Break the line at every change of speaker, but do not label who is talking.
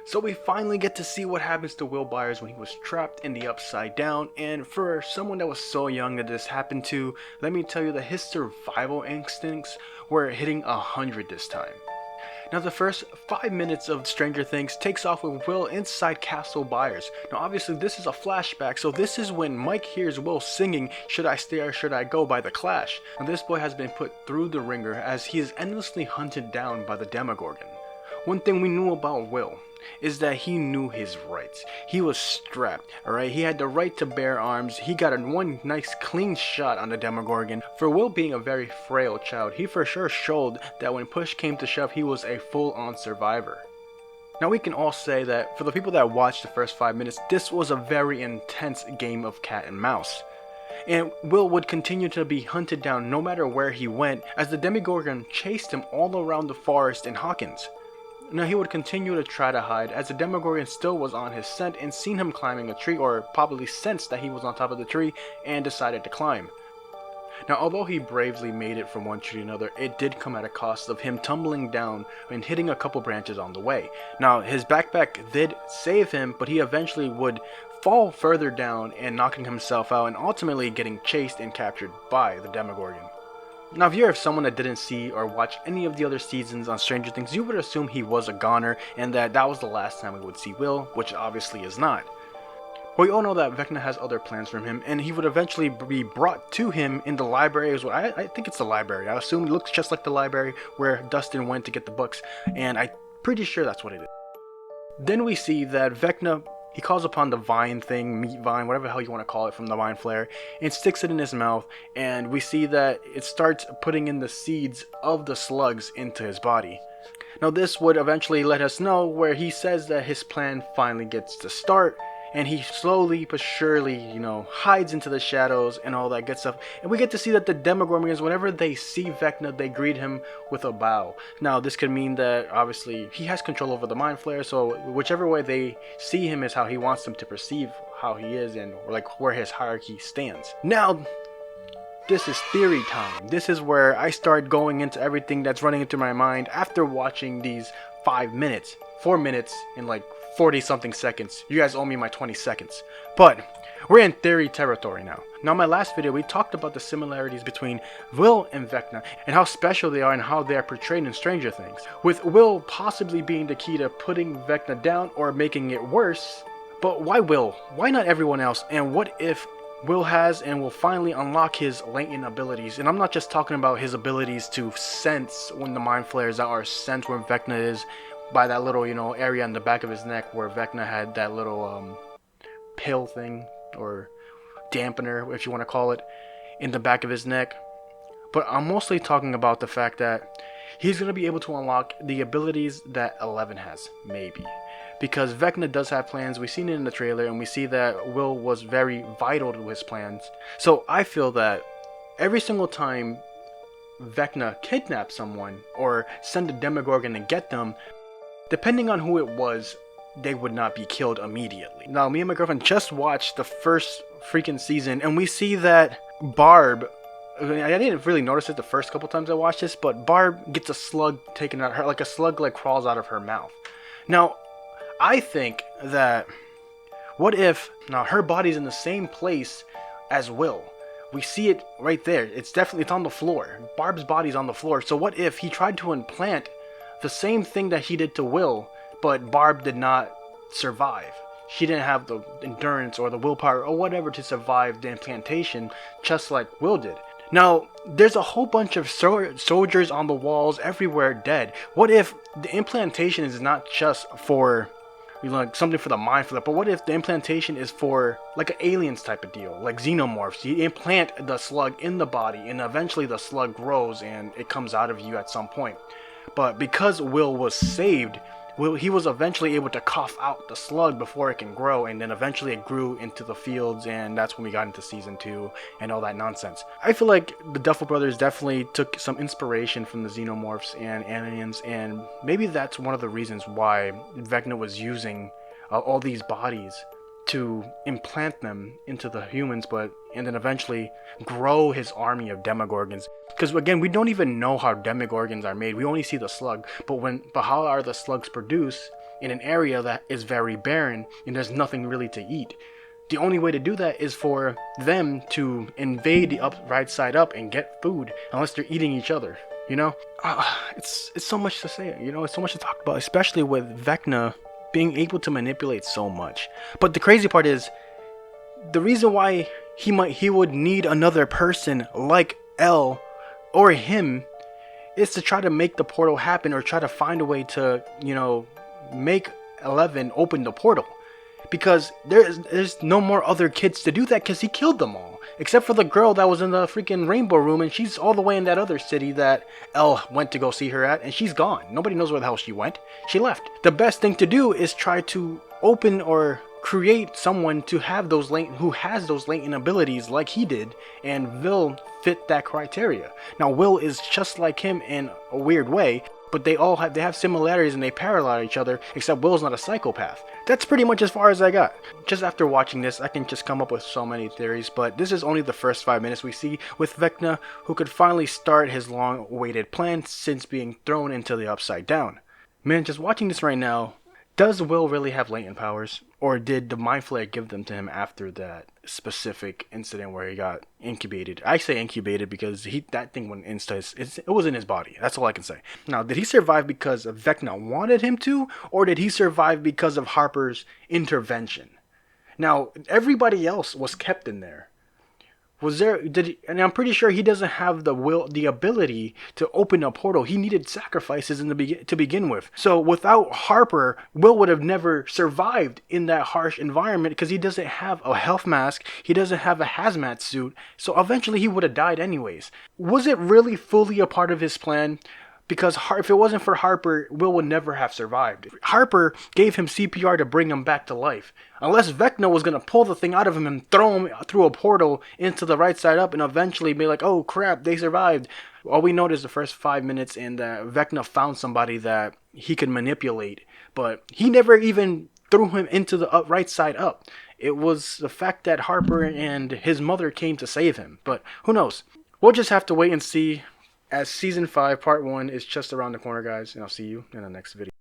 So we finally get to see what happens to Will Byers when he was trapped in the Upside Down, and for someone that was so young that this happened to, let me tell you that his survival instincts were hitting 100 this time. Now the first 5 minutes of Stranger Things takes off with Will inside Castle Byers. Now obviously this is a flashback, so this is when Mike hears Will singing "Should I Stay or Should I Go" by The Clash. Now this boy has been put through the ringer as he is endlessly hunted down by the Demogorgon. One thing we knew about Will is that he knew his rights. He was strapped, alright? He had the right to bear arms. He got one nice clean shot on the Demogorgon. For Will being a very frail child, he for sure showed that when push came to shove, he was a full-on survivor. Now we can all say that for the people that watched the first 5 minutes, this was a very intense game of cat and mouse. And Will would continue to be hunted down no matter where he went, as the Demogorgon chased him all around the forest in Hawkins. Now he would continue to try to hide, as the Demogorgon still was on his scent and seen him climbing a tree, or probably sensed that he was on top of the tree and decided to climb. Now although he bravely made it from one tree to another, it did come at a cost of him tumbling down and hitting a couple branches on the way. Now his backpack did save him, but he eventually would fall further down and knocking himself out and ultimately getting chased and captured by the Demogorgon. Now if you're someone that didn't see or watch any of the other seasons on Stranger Things, you would assume he was a goner and that was the last time we would see Will, which obviously is not. But we all know that Vecna has other plans from him, and he would eventually be brought to him in the library as well. I think it's the library. I assume it looks just like the library where Dustin went to get the books, and I'm pretty sure that's what it is. Then we see that Vecna, he calls upon the vine thing, meat vine, whatever the hell you want to call it from the Mind Flayer, and sticks it in his mouth, and we see that it starts putting in the seeds of the slugs into his body. Now this would eventually let us know where he says that his plan finally gets to start, and he slowly but surely, hides into the shadows and all that good stuff. And we get to see that the Demogorgons, whenever they see Vecna, they greet him with a bow. Now, this could mean that, obviously, he has control over the Mind Flayer, so whichever way they see him is how he wants them to perceive how he is and, where his hierarchy stands. Now, this is theory time. This is where I start going into everything that's running into my mind after watching these 5 minutes. 4 minutes in 40 something seconds. You guys owe me my 20 seconds. But we're in theory territory now. Now in my last video we talked about the similarities between Will and Vecna and how special they are and how they are portrayed in Stranger Things. With Will possibly being the key to putting Vecna down or making it worse. But why Will? Why not everyone else? And what if Will has and will finally unlock his latent abilities? And I'm not just talking about his abilities to sense when the Mind Flayers are, sense where Vecna is, by that little, area in the back of his neck where Vecna had that little pill thing, or dampener, if you want to call it, in the back of his neck. But I'm mostly talking about the fact that he's going to be able to unlock the abilities that 11 has, maybe. Because Vecna does have plans. We've seen it in the trailer, and we see that Will was very vital to his plans. So I feel that every single time Vecna kidnapped someone, or send a Demogorgon to get them, depending on who it was, they would not be killed immediately. Now, me and my girlfriend just watched the first freaking season, and we see that Barb, I didn't really notice it the first couple times I watched this, but Barb gets a slug taken out of her, like a slug crawls out of her mouth. Now, I think that, what if, now her body's in the same place as Will? We see it right there. It's on the floor. Barb's body's on the floor. So what if he tried to implant the same thing that he did to Will, but Barb did not survive? She didn't have the endurance or the willpower or whatever to survive the implantation, just like Will did. Now, there's a whole bunch of soldiers on the walls everywhere dead. What if the implantation is not just for something for the Mind Flayer, but what if the implantation is for an aliens type of deal, like xenomorphs? You implant the slug in the body, and eventually the slug grows and it comes out of you at some point. But because Will was saved, he was eventually able to cough out the slug before it can grow, and then eventually it grew into the fields, and that's when we got into season 2 and all that nonsense. I feel like the Duffel brothers definitely took some inspiration from the xenomorphs and aliens, and maybe that's one of the reasons why Vecna was using all these bodies to implant them into the humans, and then eventually grow his army of Demogorgons. Because again, we don't even know how Demogorgons are made. We only see the slug, but how are the slugs produced? in an area that is very barren and there's nothing really to eat. The only way to do that is for them to invade the right side up and get food, unless they're eating each other. You know, it's so much to say. You know, it's so much to talk about, especially with Vecna being able to manipulate so much. But the crazy part is, the reason why he would need another person like Elle or him is to try to make the portal happen, or try to find a way to, you know, make 11 open the portal. Because there's no more other kids to do that, because he killed them all. Except for the girl that was in the freaking rainbow room, and she's all the way in that other city that Elle went to go see her at, and she's gone. Nobody knows where the hell she went. She left. The best thing to do is try to open or create someone to have those who has those latent abilities like he did, and Will fit that criteria. Now Will is just like him in a weird way, but they have similarities and they parallel each other, except Will's not a psychopath. That's pretty much as far as I got. Just after watching this, I can just come up with so many theories, but this is only the first 5 minutes we see with Vecna, who could finally start his long-awaited plan since being thrown into the Upside Down. Man, just watching this right now, does Will really have latent powers? Or did the Mind Flayer give them to him after that specific incident where he got incubated? I say incubated because that thing went into it was in his body. That's all I can say. Now, did he survive because Vecna wanted him to? Or did he survive because of Harper's intervention? Now, everybody else was kept in there. And I'm pretty sure he doesn't have the ability to open a portal. He needed sacrifices to begin with. So without Harper, Will would have never survived in that harsh environment, because he doesn't have a health mask. He doesn't have a hazmat suit. So eventually he would have died anyways. Was it really fully a part of his plan? Because if it wasn't for Harper, Will would never have survived. Harper gave him CPR to bring him back to life. Unless Vecna was going to pull the thing out of him and throw him through a portal into the right side up and eventually be like, oh crap, they survived. All we know is the first 5 minutes, and Vecna found somebody that he could manipulate. But he never even threw him into the right side up. It was the fact that Harper and his mother came to save him. But who knows? We'll just have to wait and see, as Season 5 Part 1 is just around the corner, guys. And I'll see you in the next video.